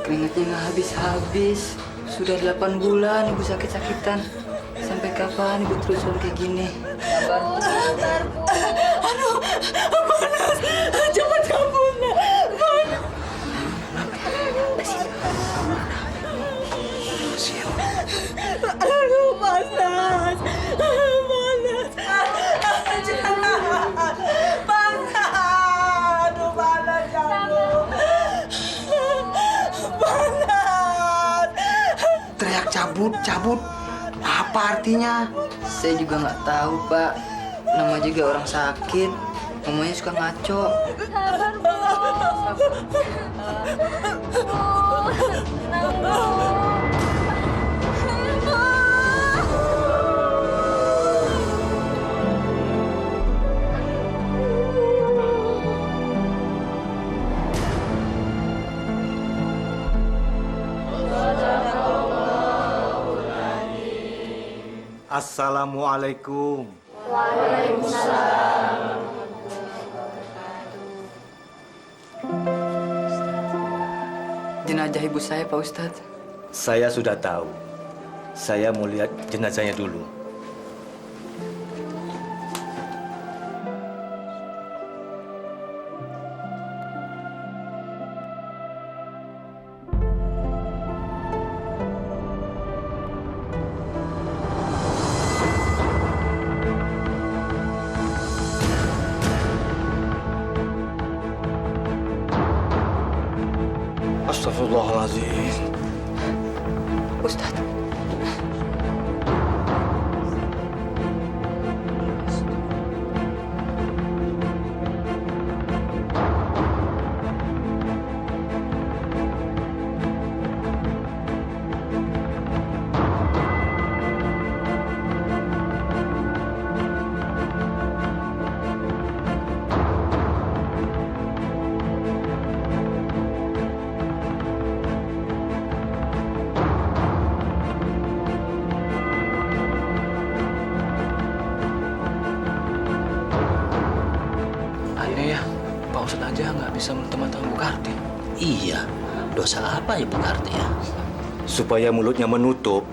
Keringatnya nggak habis-habis. Sudah 8 bulan ibu sakit-sakitan. Sampai kapan ibu terus kayak gini? Sabar, Bu. Sabar, Bu. Aduh, panas. Cepat kabur, Nak. Panas. Aduh, panas. Panas. Jangan. Panas. Aduh, panas, jangan. Panas. Teriak cabut, cabut. Apa artinya? Saya juga nggak tahu, Pak. Nama juga orang sakit. Ngomongnya suka ngaco. Sabar, Bu. Tenang, Bu. Assalamualaikum. Jenazah ibu saya, Pak Ustadz. Saya sudah tahu. Saya mau lihat jenazahnya dulu. Astagfirullahaladzim. Ustadz. Aneh ya, Pak Ustadz aja nggak bisa menutup Bu Karti. Iya, dosa apa ya Bu Karti ya? Supaya mulutnya menutup,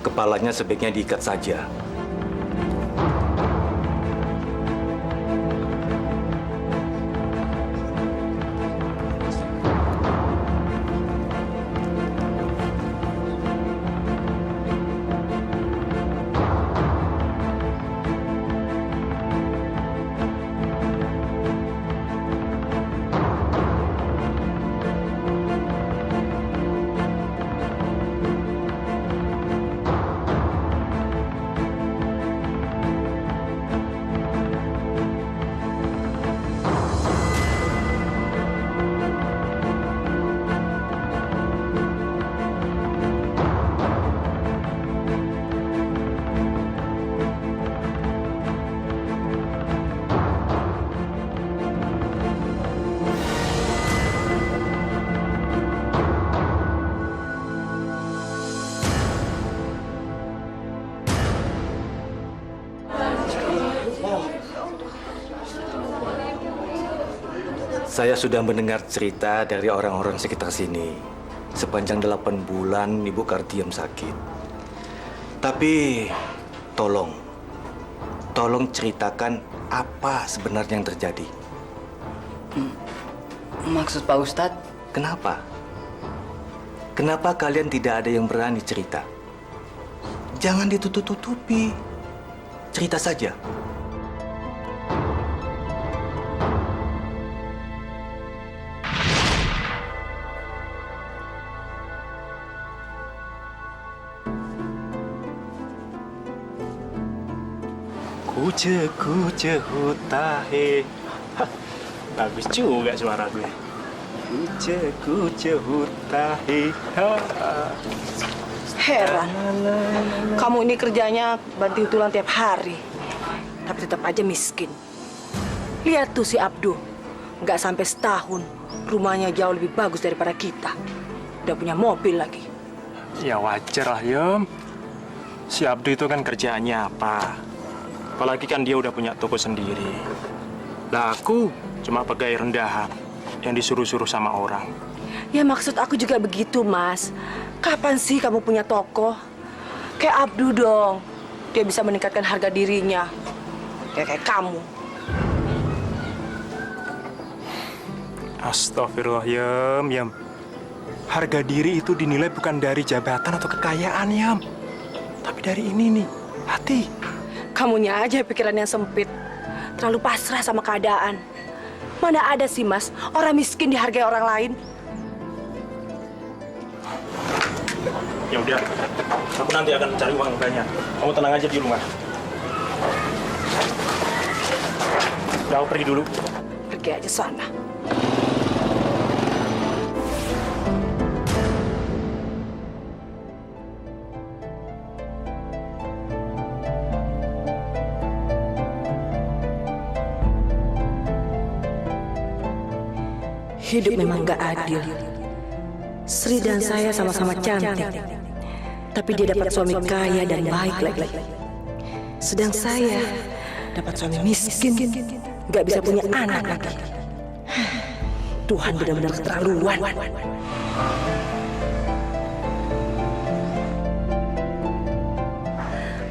kepalanya sebaiknya diikat saja. Saya sudah mendengar cerita dari orang-orang sekitar sini. Sepanjang 8 bulan Ibu Kartiem sakit. Tapi tolong ceritakan apa sebenarnya yang terjadi. Maksud Pak Ustadz? Kenapa? Kenapa kalian tidak ada yang berani cerita? Jangan ditutup-tutupi. Cerita saja. Kuce hutahe. Bagus juga suara gue. Kuce hutahe. Heran. Kamu ini kerjanya banting tulang tiap hari. Tapi tetap aja miskin. Lihat tuh si Abdul. Nggak sampai setahun. Rumahnya jauh lebih bagus daripada kita. Udah punya mobil lagi. Ya wajar lah, Yom. Si Abdu itu kan kerjaannya apa? Apalagi kan dia udah punya toko sendiri. Lah aku cuma pegawai rendahan yang disuruh-suruh sama orang. Ya maksud aku juga begitu, Mas. Kapan sih kamu punya toko? Kayak Abdu dong. Dia bisa meningkatkan harga dirinya. Kayak kamu. Astagfirullah, Yam. Harga diri itu dinilai bukan dari jabatan atau kekayaan, Yam. Tapi dari ini nih, hati. Kamunya aja pikiran yang sempit. Terlalu pasrah sama keadaan. Mana ada sih, Mas, orang miskin dihargai orang lain? Ya udah, aku nanti akan cari uang banyak. Kamu tenang aja di rumah. Udah, aku pergi dulu. Pergi aja sana. Hidup memang gak adil. Sri dan saya sama-sama cantik, tapi dia dapat suami kaya dan baik lagi. Sedang saya dapat suami miskin, gak bisa punya anak lagi. Tuhan benar-benar keterlaluan.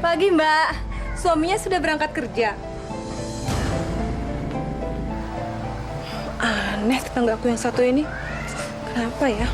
Pagi, Mbak. Suaminya sudah berangkat kerja. Aneh tetanggaku yang satu ini. Kenapa ya?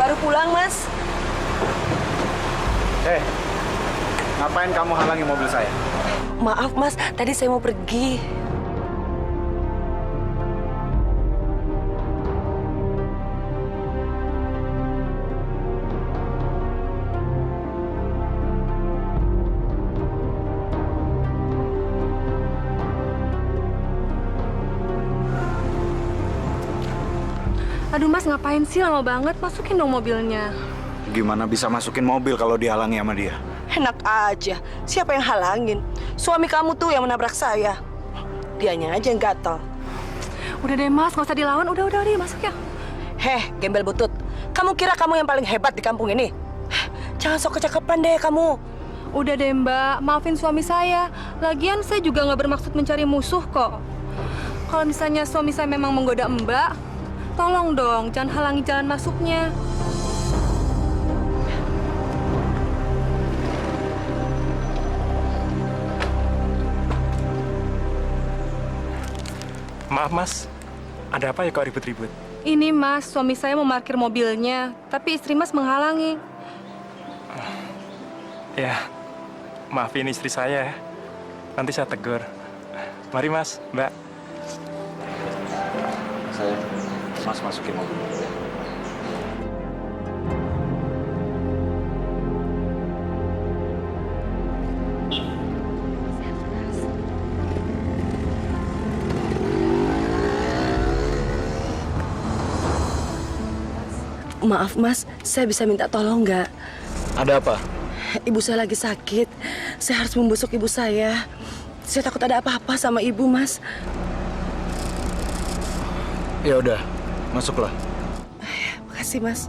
Baru pulang, Mas. Ngapain kamu halangi mobil saya? Maaf, Mas. Tadi saya mau pergi. Aduh, Mas, ngapain sih lama banget? Masukin dong mobilnya. Gimana bisa masukin mobil kalau dihalangi sama dia? Enak aja. Siapa yang halangin? Suami kamu tuh yang menabrak saya. Dianya aja yang gatel. Udah deh, Mas, nggak usah dilawan. Udah, masuk ya. Heh, gembel butut. Kamu kira kamu yang paling hebat di kampung ini? Jangan sok kecakepan deh kamu. Udah deh, Mbak. Maafin suami saya. Lagian saya juga nggak bermaksud mencari musuh kok. Kalau misalnya suami saya memang menggoda Mbak, tolong dong, jangan halangi jalan masuknya. Maaf, Mas. Ada apa ya kok ribut-ribut? Ini, Mas, suami saya mau parkir mobilnya, tapi istri Mas menghalangi. Ya, maafin istri saya ya. Nanti saya tegur. Mari, Mas, Mbak. Saya masukin mobil. Maaf Mas, saya bisa minta tolong nggak? Ada apa? Ibu saya lagi sakit. Saya harus membusuk ibu saya. Saya takut ada apa-apa sama ibu, Mas. Ya udah, masuklah. Makasih, Mas.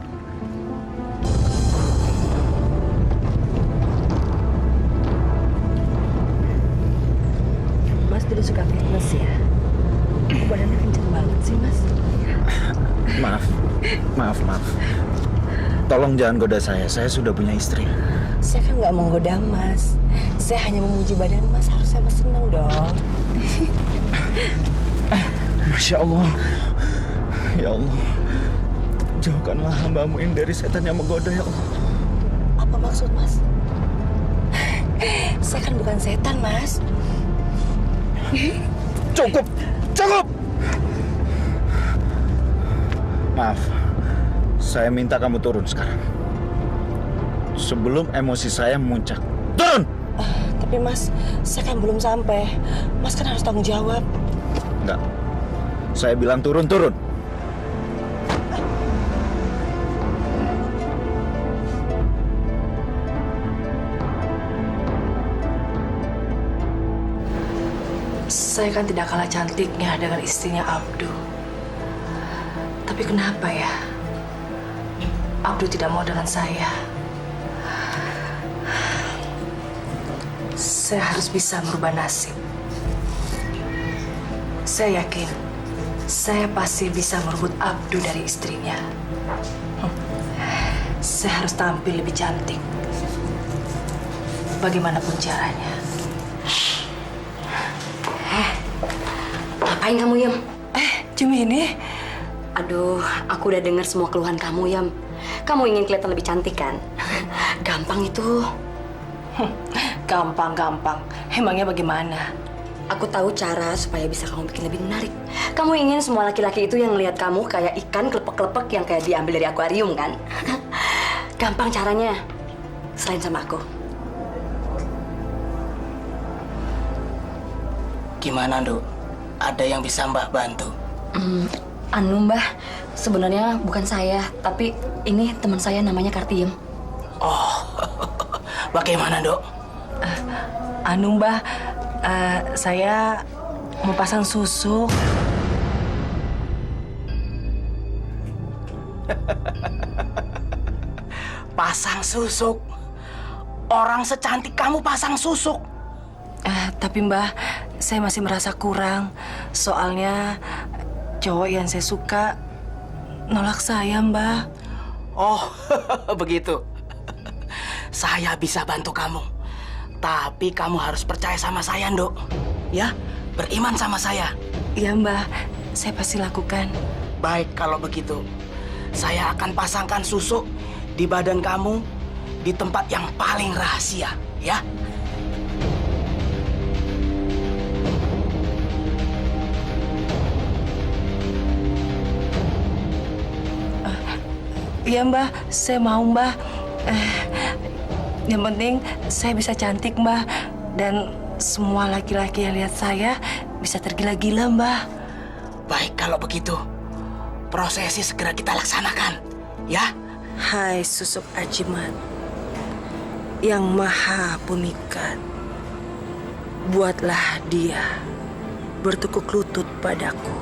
Mas dulu suka fitness ya? Badannya kenceng banget sih, Mas. Maaf. Tolong jangan goda saya sudah punya istri. Saya kan nggak menggoda Mas. Saya hanya memuji badan Mas. Harusnya Mas senang dong. Masya Allah. Ya Allah. Jauhkanlah hamba-Mu ini dari setan yang menggoda, ya Allah. Apa maksud Mas? Saya kan bukan setan, Mas. Cukup! Maaf, saya minta kamu turun sekarang. Sebelum emosi saya memuncak. Turun! Tapi Mas, saya kan belum sampai. Mas kan harus tanggung jawab. Enggak. Saya bilang turun. Saya kan tidak kalah cantiknya dengan istrinya Abdu. Tapi kenapa ya? Abdu tidak mau dengan saya. Saya harus bisa merubah nasib. Saya yakin saya pasti bisa merebut Abdu dari istrinya. Saya harus tampil lebih cantik. Bagaimanapun caranya. Ngapain kamu, Yam? Jemini, Aduh, aku udah dengar semua keluhan kamu, Yam. Kamu ingin kelihatan lebih cantik, kan? Gampang itu. gampang. Emangnya bagaimana? Aku tahu cara supaya bisa kamu bikin lebih menarik. Kamu ingin semua laki-laki itu yang ngelihat kamu kayak ikan kelepek-kelepek yang kayak diambil dari akuarium, kan? Gampang caranya. Selain sama aku. Gimana, Nduk? Ada yang bisa Mbak bantu? Mbah, sebenarnya bukan saya, tapi ini teman saya namanya Kartiem. Oh, bagaimana, Nduk? Mbah, saya mau pasang susu. Pasang susuk? Orang secantik kamu pasang susuk? Tapi Mbah, saya masih merasa kurang. Soalnya cowok yang saya suka nolak saya, Mbah. Oh, begitu. Saya bisa bantu kamu. Tapi kamu harus percaya sama saya, Nduk. Ya, beriman sama saya. Iya, Mbah. Saya pasti lakukan. Baik, kalau begitu. Saya akan pasangkan susuk di badan kamu di tempat yang paling rahasia, ya. Iya, Mbah. Saya mau, Mbah. Yang penting saya bisa cantik, Mbah. Dan semua laki-laki yang lihat saya bisa tergila-gila, Mbah. Baik, kalau begitu. Prosesi segera kita laksanakan, ya. Hai susuk ajimat yang maha pemikat, buatlah dia bertekuk lutut padaku.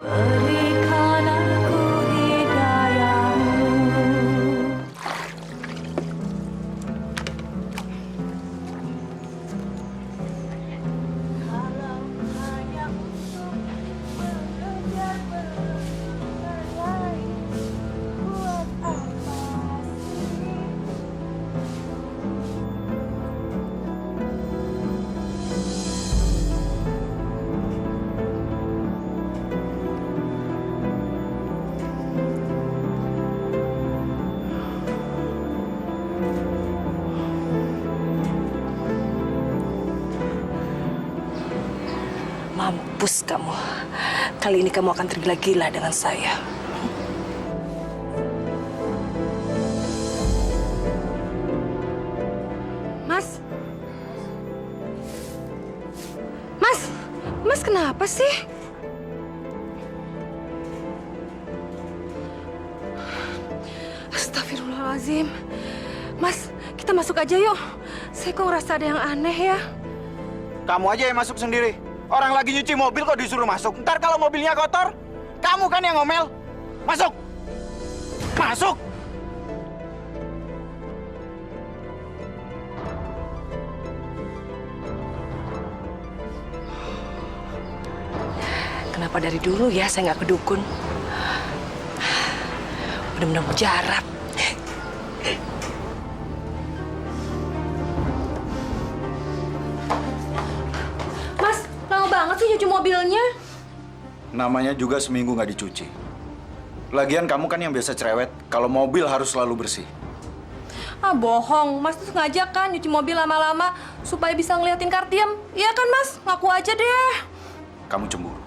Berikan aku hidayahmu. Mampus kamu. Kali ini kamu akan tergila-gila dengan saya. Mas? Mas? Mas kenapa sih? Astagfirullahaladzim. Mas, kita masuk aja yuk. Saya kok ngerasa ada yang aneh ya. Kamu aja yang masuk sendiri. Orang lagi nyuci mobil kok disuruh masuk. Ntar kalau mobilnya kotor, kamu kan yang ngomel. Masuk! Masuk! Kenapa dari dulu ya saya nggak kedukun? Benar-benar mujarab. Mas, lama banget sih nyuci mobilnya. Namanya juga seminggu nggak dicuci. Lagian kamu kan yang biasa cerewet, kalau mobil harus selalu bersih. Ah, bohong. Mas tuh sengaja kan nyuci mobil lama-lama supaya bisa ngeliatin Kartiem. Iya kan, Mas? Ngaku aja deh. Kamu cemburu.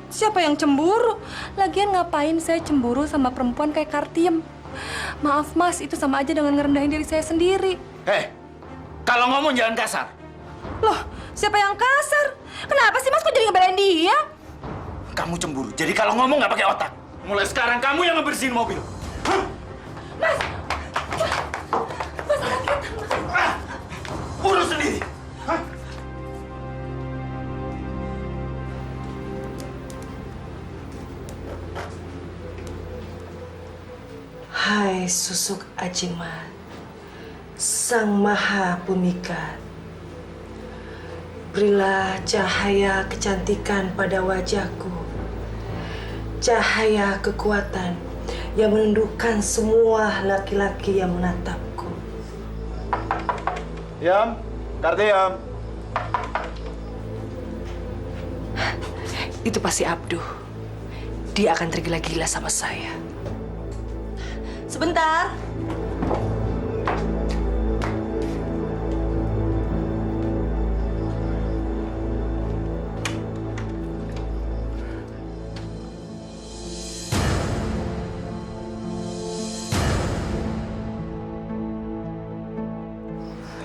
Siapa yang cemburu? Lagian ngapain saya cemburu sama perempuan kayak Kartiem? Maaf, Mas. Itu sama aja dengan ngerendahin diri saya sendiri. Kalau ngomong jangan kasar. Loh, siapa yang kasar? Kenapa sih, Mas? Kok jadi ngebelain dia? Kamu cemburu. Jadi kalau ngomong nggak pakai otak. Mulai sekarang kamu yang ngebersihin mobil. Mas! Mas, sakit. Urus sendiri. Hai susuk ajimat, Sang Maha Pemikat. Berilah cahaya kecantikan pada wajahku, cahaya kekuatan yang menundukkan semua laki-laki yang menatapku. Yam, Kartiem. Itu pasti Abduh. Dia akan tergila-gila sama saya. Sebentar.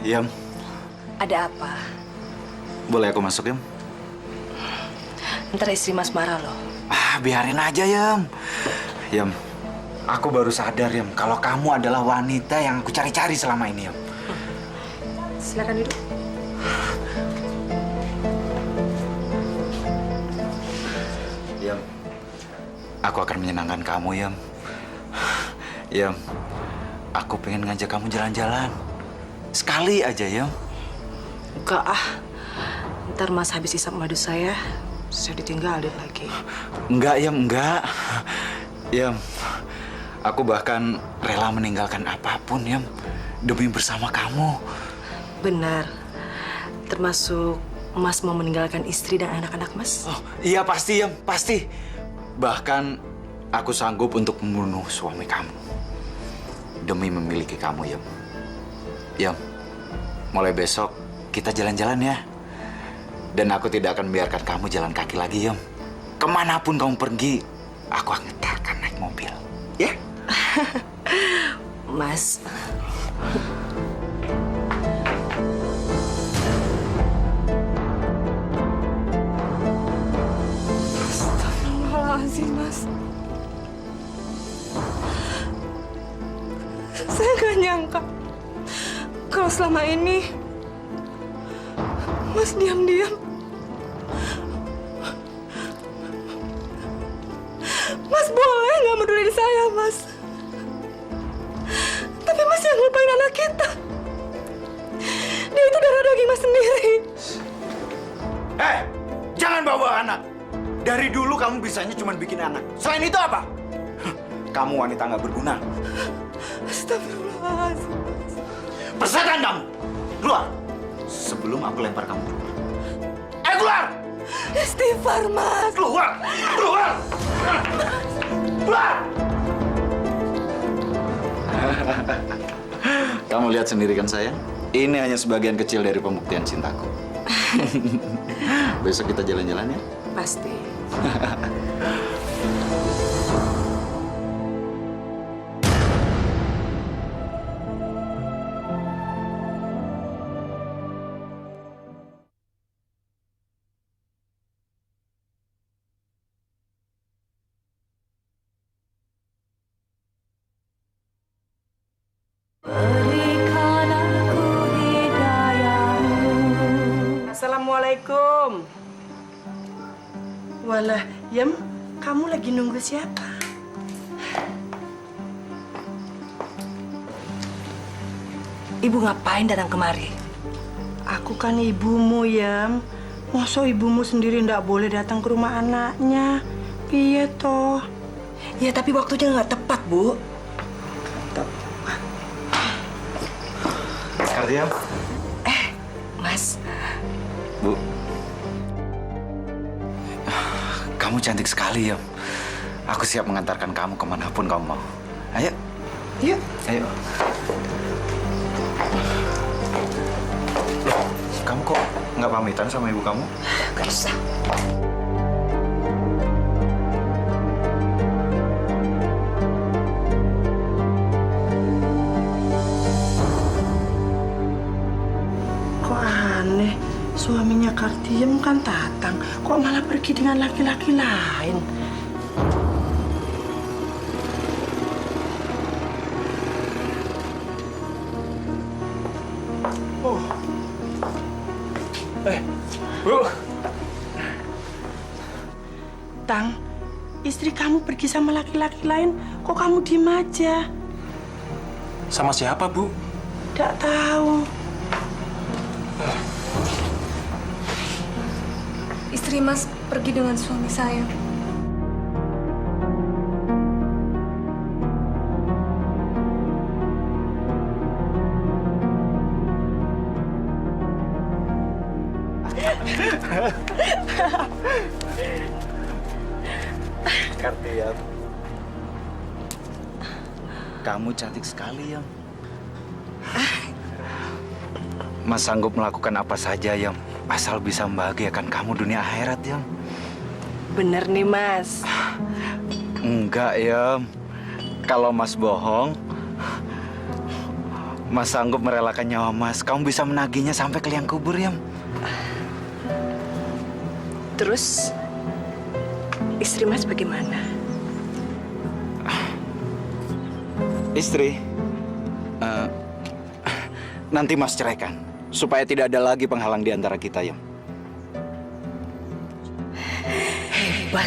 Yam, Ada apa? boleh aku masuk, Yam? Ntar istri Mas marah loh. Biarin aja, Yam. Yam, aku baru sadar, Yam, kalau kamu adalah wanita yang aku cari-cari selama ini, Yam. Silakan duduk. Yam, aku akan menyenangkan kamu, Yam. Yam, aku pengen ngajak kamu jalan-jalan. Sekali aja, Yam. Enggak ah. Ntar Mas habis isap madu saya ditinggalin lagi. Enggak, Yam, enggak. Yam, aku bahkan rela meninggalkan apapun, Yam, demi bersama kamu. Benar. Termasuk Mas mau meninggalkan istri dan anak-anak Mas? Oh, iya pasti, Yam, pasti. Bahkan aku sanggup untuk membunuh suami kamu demi memiliki kamu, Yam. Yam, mulai besok kita jalan-jalan ya. Dan aku tidak akan membiarkan kamu jalan kaki lagi, Yam. Kemanapun kamu pergi, aku akan naik mobil. Ya? Mas. Astagfirullahaladzim, Mas. Saya nggak nyangka kalau selama ini Mas diam-diam. Mas boleh nggak peduli saya, Mas. Tapi Mas yang lupain anak kita. Dia itu darah daging Mas sendiri. Jangan bawa anak. Dari dulu kamu bisanya cuma bikin anak. Selain itu apa? Kamu wanita nggak berguna. Astagfirullahaladzim. Persetan kamu. Keluar. Sebelum aku lempar kamu keluar. Ayo keluar! Istighfar, Mas. Keluar! Keluar! Keluar! Kamu lihat sendiri kan sayang? Ini hanya sebagian kecil dari pembuktian cintaku. Besok kita jalan-jalan ya? Pasti. Assalamualaikum. Walah, Yem, kamu lagi nunggu siapa? Ibu ngapain datang kemari? Aku kan ibumu, Yem. Masa ibumu sendiri ndak boleh datang ke rumah anaknya? Piye toh? Ya, tapi waktunya nggak tepat, Bu. Kardiam. Mas, Bu. Kamu cantik sekali, ya. Aku siap mengantarkan kamu kemanapun kamu mau. Ayo. yuk. Ayo. Loh, kamu kok nggak pamitan sama ibu kamu? Gak usah. Kok aneh, suaminya Kartiem kan Tatang. Kok malah pergi dengan laki-laki lain? Oh. Bu. Tang, istri kamu pergi sama laki-laki lain, kok kamu diem aja? Sama siapa, Bu? Tidak tahu. Istri Mas pergi dengan suami saya. Kartiam. Kamu cantik sekali, Yam. Mas sanggup melakukan apa saja, Yam. Asal bisa membahagiakan kamu dunia akhirat, Yam. Bener nih, Mas. Enggak, Yam. Kalau Mas bohong, Mas sanggup merelakan nyawa Mas. Kamu bisa menagihnya sampai ke liang kubur, Yam. Terus, istri Mas bagaimana? Istri, nanti Mas ceraikan. Supaya tidak ada lagi penghalang di antara kita, Yam. Hebat.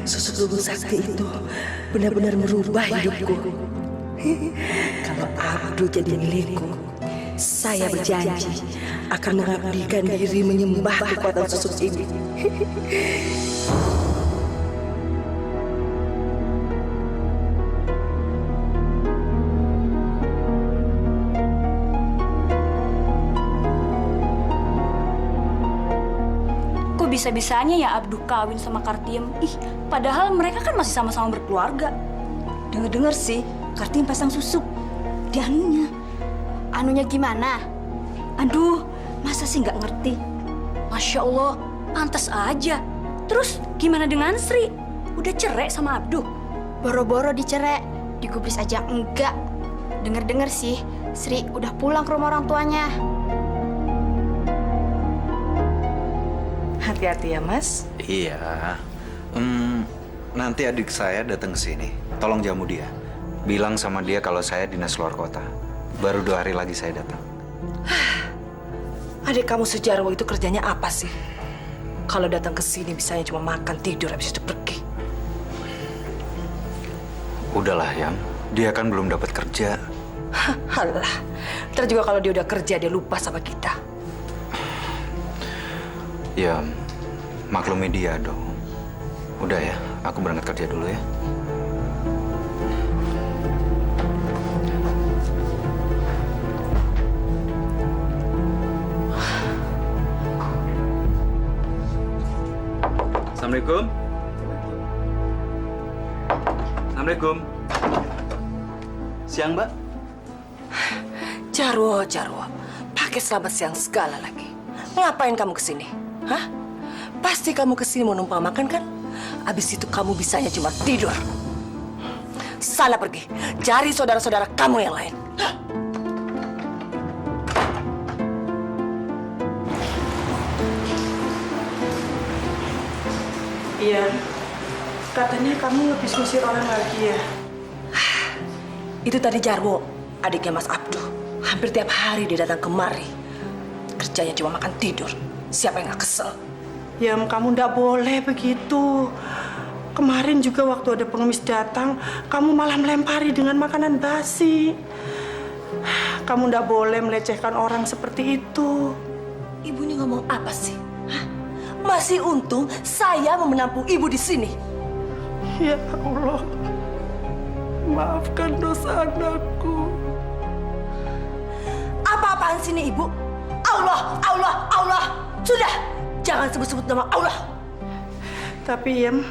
Susuk lubung sakti itu benar-benar merubah hidupku. Kalau Abdu jadi milikku, saya berjanji akan mengabdikan diri menyembah kekuatan susuk ini. Bisa-bisanya ya Abdu kawin sama Kartiem. Ih, padahal mereka kan masih sama-sama berkeluarga. Dengar-dengar sih, Kartiem pasang susuk di anunya. Anunya gimana? Aduh, masa sih nggak ngerti? Masya Allah, pantas aja. Terus gimana dengan Sri? Udah cerai sama Abdu? Boro-boro dicerai, digubris aja enggak. Dengar-dengar sih, Sri udah pulang ke rumah orang tuanya. Hati-hati ya, Mas. Iya. Nanti adik saya datang ke sini. Tolong jamu dia. Bilang sama dia kalau saya dinas luar kota. Baru 2 hari lagi saya datang. Adik kamu Sujarwo itu kerjanya apa sih? Kalau datang ke sini bisanya cuma makan, tidur, habis itu pergi. Udahlah, Yam. Dia kan belum dapat kerja. Halah, ntar juga kalau dia udah kerja dia lupa sama kita. Ya, maklumi dia dong. Udah ya, aku berangkat kerja dulu ya. Assalamualaikum. Assalamualaikum. Siang, Mbak. Jarwo, pakai selamat siang segala lagi. Ngapain kamu kesini? Hah? Pasti kamu kesini mau numpang makan kan? Abis itu kamu bisanya cuma tidur. Sana pergi, cari saudara-saudara kamu yang lain. Iya, katanya kamu habis ngusir orang lagi ya? Itu tadi Jarwo, adiknya Mas Abdu. Hampir tiap hari dia datang kemari. Kerjanya cuma makan tidur. Siapa yang gak kesel? Yam, kamu ndak boleh begitu. Kemarin juga waktu ada pengemis datang, kamu malah melempari dengan makanan basi. Kamu ndak boleh melecehkan orang seperti itu. Ibu ini ngomong apa sih? Hah? Masih untung saya mau menampung ibu di sini. Ya Allah, maafkan dosa anakku. Apa-apaan sini ibu? Allah, Allah, Allah. Sudah, jangan sebut-sebut nama Allah. Tapi Yam,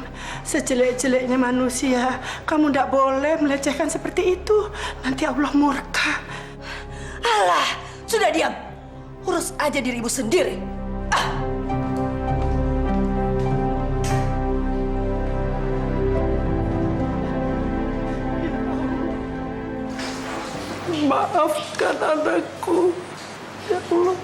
sejelek-jeleknya manusia, kamu ndak boleh melecehkan seperti itu. Nanti Allah murka. Alah, sudah diam. Urus aja diri ibu sendiri. Maafkan anakku, ya Allah.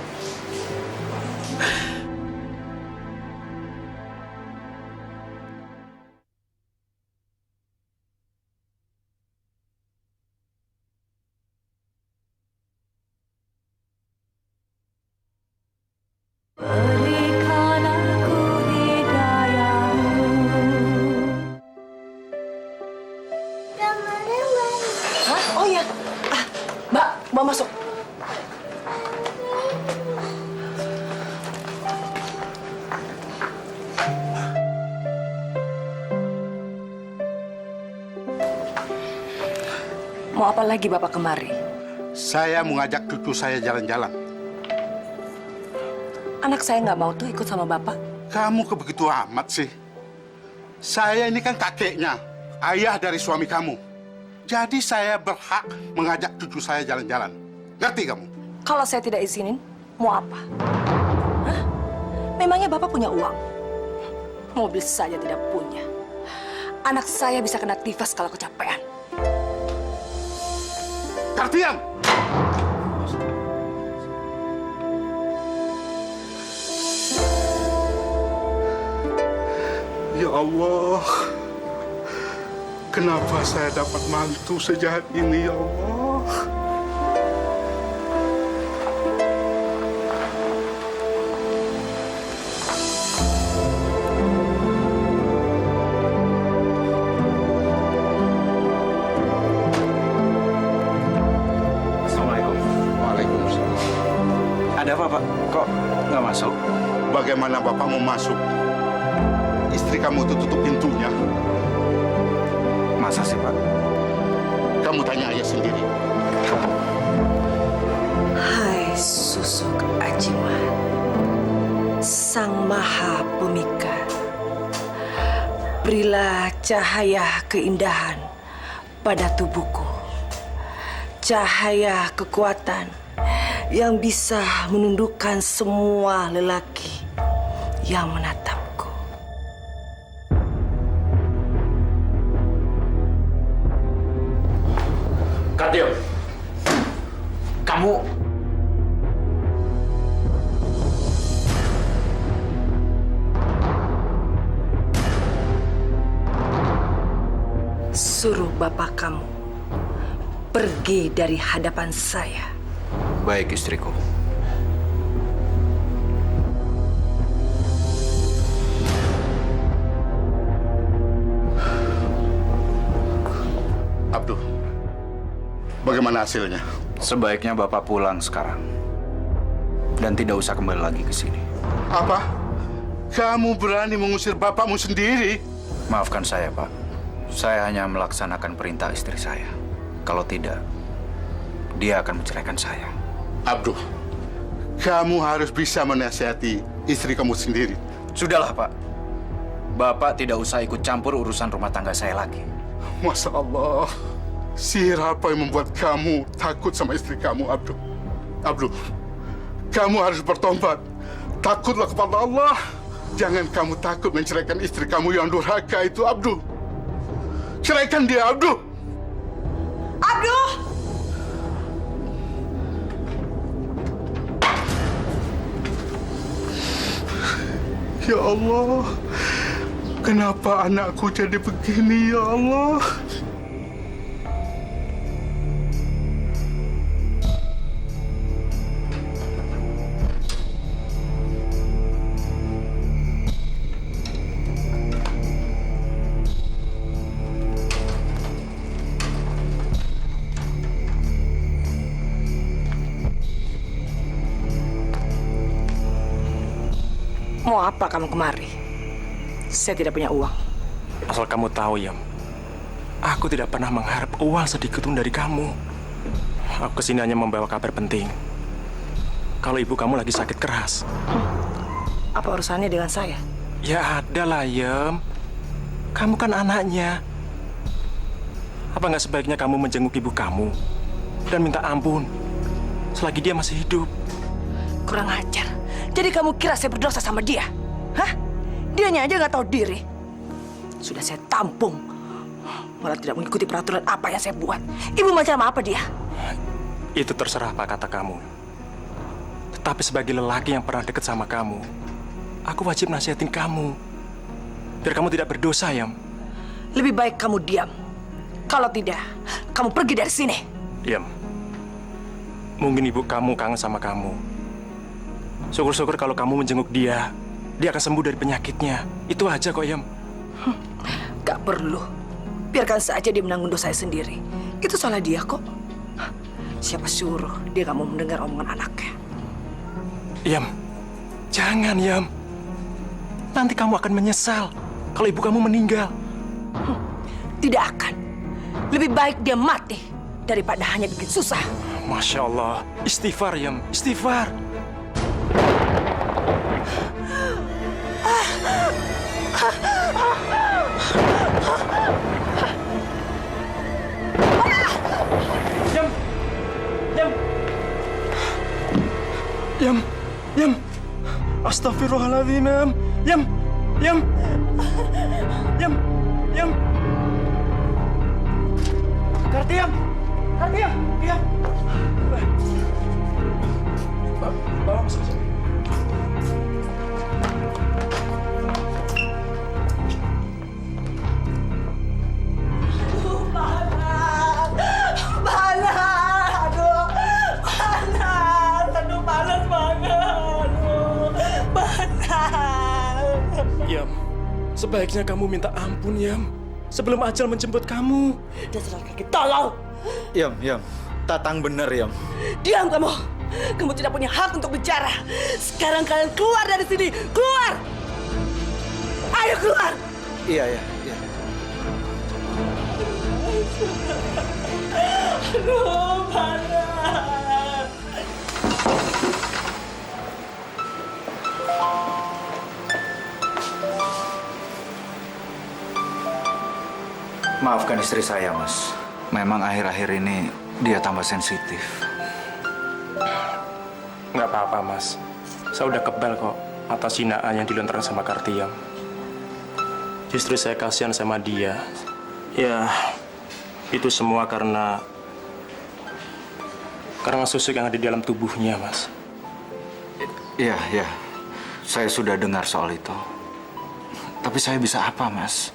Hah? Oh iya. Mbak, mau masuk. Mau apa lagi Bapak kemari? Saya mau ngajak cucu saya jalan-jalan. Anak saya nggak mau tuh ikut sama Bapak. Kamu begitu amat sih. Saya ini kan kakeknya, ayah dari suami kamu. Jadi saya berhak mengajak cucu saya jalan-jalan. Ngerti kamu? Kalau saya tidak izinin, mau apa? Hah? Memangnya Bapak punya uang? Mobil saja tidak punya. Anak saya bisa kena tifas kalau kecapean. Kartian! Ya Allah, kenapa saya dapat mantu sejahat ini, ya Allah? Assalamualaikum. Waalaikumsalam. Ada apa, Pak? Kok nggak masuk? Bagaimana Bapak mau masuk? Istri kamu itu tutup pintunya. Masa sih, Pak? Kamu tanya ayah sendiri. Hai susuk ajiman, Sang Maha Pemikat, berilah cahaya keindahan pada tubuhku, cahaya kekuatan yang bisa menundukkan semua lelaki yang menatapku. Kartio, kamu... Suruh bapak kamu pergi dari hadapan saya. Baik, istriku. Abdul, bagaimana hasilnya? Sebaiknya Bapak pulang sekarang. Dan tidak usah kembali lagi ke sini. Apa? Kamu berani mengusir bapakmu sendiri? Maafkan saya, Pak. Saya hanya melaksanakan perintah istri saya. Kalau tidak, dia akan menceraikan saya. Abdul, kamu harus bisa menasihati istri kamu sendiri. Sudahlah, Pak. Bapak tidak usah ikut campur urusan rumah tangga saya lagi. Masya Allah, sihir apa yang membuat kamu takut sama istri kamu, Abdul? Abdul, kamu harus bertobat. takutlah kepada Allah. Jangan kamu takut menceraikan istri kamu yang durhaka itu, Abdul. Ceraikan dia, Abdul. Abdul! Ya Allah, kenapa anakku jadi begini, ya Allah? Mau apa kamu kemari? Saya tidak punya uang. Asal kamu tahu, Yam, aku tidak pernah mengharap uang sedikit pun dari kamu. Aku kesini hanya membawa kabar penting. Kalau ibu kamu lagi sakit keras. Apa urusannya dengan saya? Ya ada lah, Yam. Kamu kan anaknya. Apa nggak sebaiknya kamu menjenguk ibu kamu dan minta ampun selagi dia masih hidup? Kurang ajar. Jadi kamu kira saya berdosa sama dia? Hah? Dianya aja nggak tahu diri. Sudah saya tampung. Malah tidak mengikuti peraturan apa yang saya buat. Ibu macam apa dia? Itu terserah apa kata kamu. Tetapi sebagai lelaki yang pernah dekat sama kamu, aku wajib nasihatin kamu. Biar kamu tidak berdosa, Yam. Lebih baik kamu diam. Kalau tidak, kamu pergi dari sini. Yam, mungkin ibu kamu kangen sama kamu. Syukur-syukur kalau kamu menjenguk dia akan sembuh dari penyakitnya. Itu aja kok, Yam. Gak perlu. Biarkan saja dia menanggung dosa saya sendiri. Itu salah dia kok. Siapa suruh dia gak mau mendengar omongan anaknya. Yam, jangan, Yam. Nanti kamu akan menyesal kalau ibu kamu meninggal. Tidak akan. Lebih baik dia mati daripada hanya bikin susah. Masya Allah. Istighfar, Yam. Istighfar. Yam. Astagfirullahaladzim, Yam. Yam. Kartiam. Diam. Bawa masuk sini. Yam, sebaiknya kamu minta ampun, Yam. Sebelum ajal menjemput kamu. Dasar kaki tolong. Yam. Tatang bener, Yam. Diam kamu. Kamu tidak punya hak untuk bicara. Sekarang kalian keluar dari sini. Keluar. Ayo keluar. Iya. Aduh, mana? Maafkan istri saya, Mas. Memang akhir-akhir ini dia tambah sensitif. Nggak apa-apa, Mas. Saya udah kebal kok atas hinaan yang dilontarkan sama Kartiam. Justru saya kasihan sama dia. Ya, itu semua karena susuk yang ada di dalam tubuhnya, Mas. Iya. Saya sudah dengar soal itu. Tapi saya bisa apa, Mas?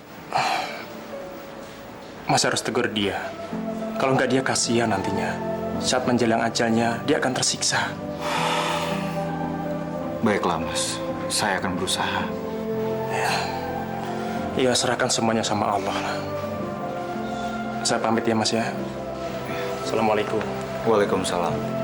Mas harus tegur dia. Kalau nggak, dia kasihan nantinya. Saat menjelang ajalnya, dia akan tersiksa. Baiklah, Mas. Saya akan berusaha. Ya, serahkan semuanya sama Allah. Saya pamit ya, Mas ya. Assalamualaikum. Waalaikumsalam.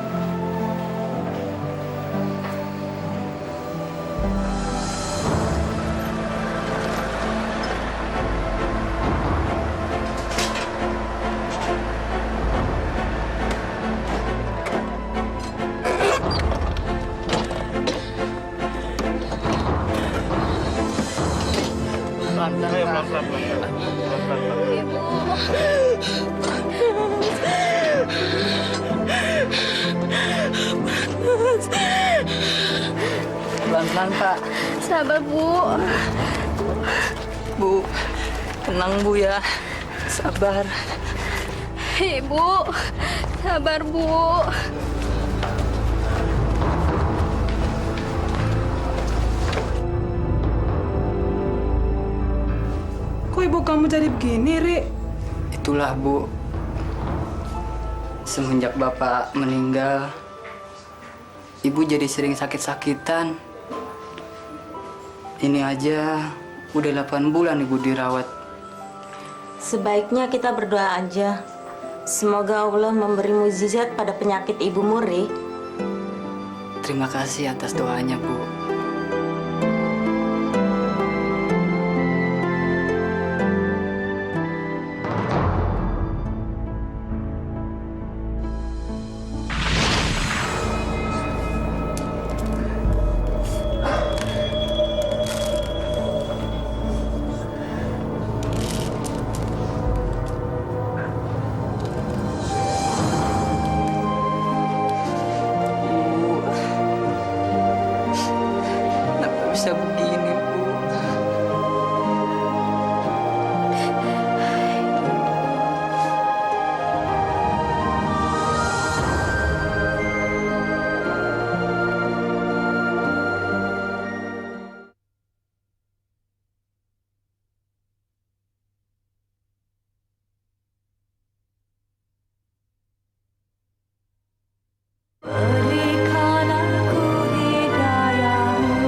pelan-pelan, Pak. Sabar, Bu. Bu, tenang Bu ya. Sabar. Ibu, sabar, Bu. Kok ibu kamu jadi begini, Ri? Itulah Bu. Semenjak Bapak meninggal, Ibu jadi sering sakit-sakitan. Ini aja udah 8 bulan Ibu dirawat. Sebaiknya kita berdoa aja. Semoga Allah memberi mukjizat pada penyakit Ibu Muri. Terima kasih atas doanya, Bu. Kenapa bisa begini, Bu? Berikan aku hidayahmu.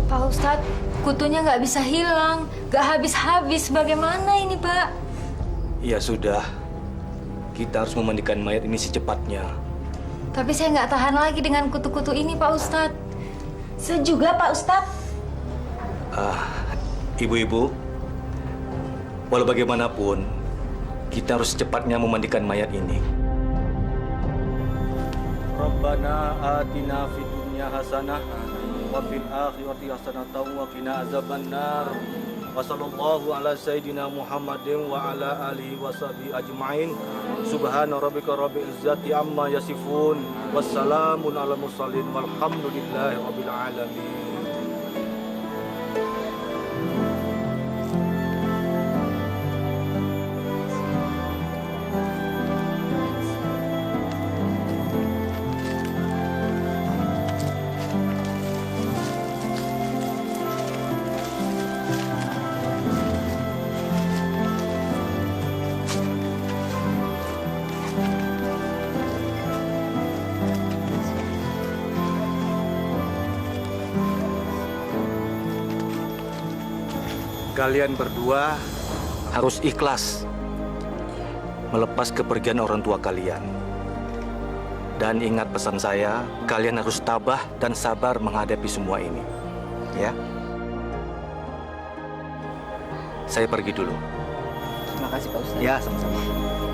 Pak Ustadz, kutunya nggak bisa hilang, nggak habis-habis. Bagaimana ini, Pak? Ya sudah, kita harus memandikan mayat ini secepatnya. Tapi saya nggak tahan lagi dengan kutu-kutu ini, Pak Ustadz. Saya juga, Pak Ustadz. Ibu-ibu, walau bagaimanapun, kita harus secepatnya memandikan mayat ini. Rabbana atina fid dunya hasanah wa fil akhirati hasanatan wa qina azabannar. Wa sallallahu ala sayyidina Muhammadin wa ala alihi wa sahbihi ajma'in. Subhana rabbika rabbil izzati amma yasifun. Wassalamun ala mursalin walhamdulillahi rabbil alamin. Kalian berdua harus ikhlas melepas kepergian orang tua kalian. Dan ingat pesan saya, kalian harus tabah dan sabar menghadapi semua ini. Ya. Saya pergi dulu. Terima kasih, Pak Ustadz. Ya, sama-sama.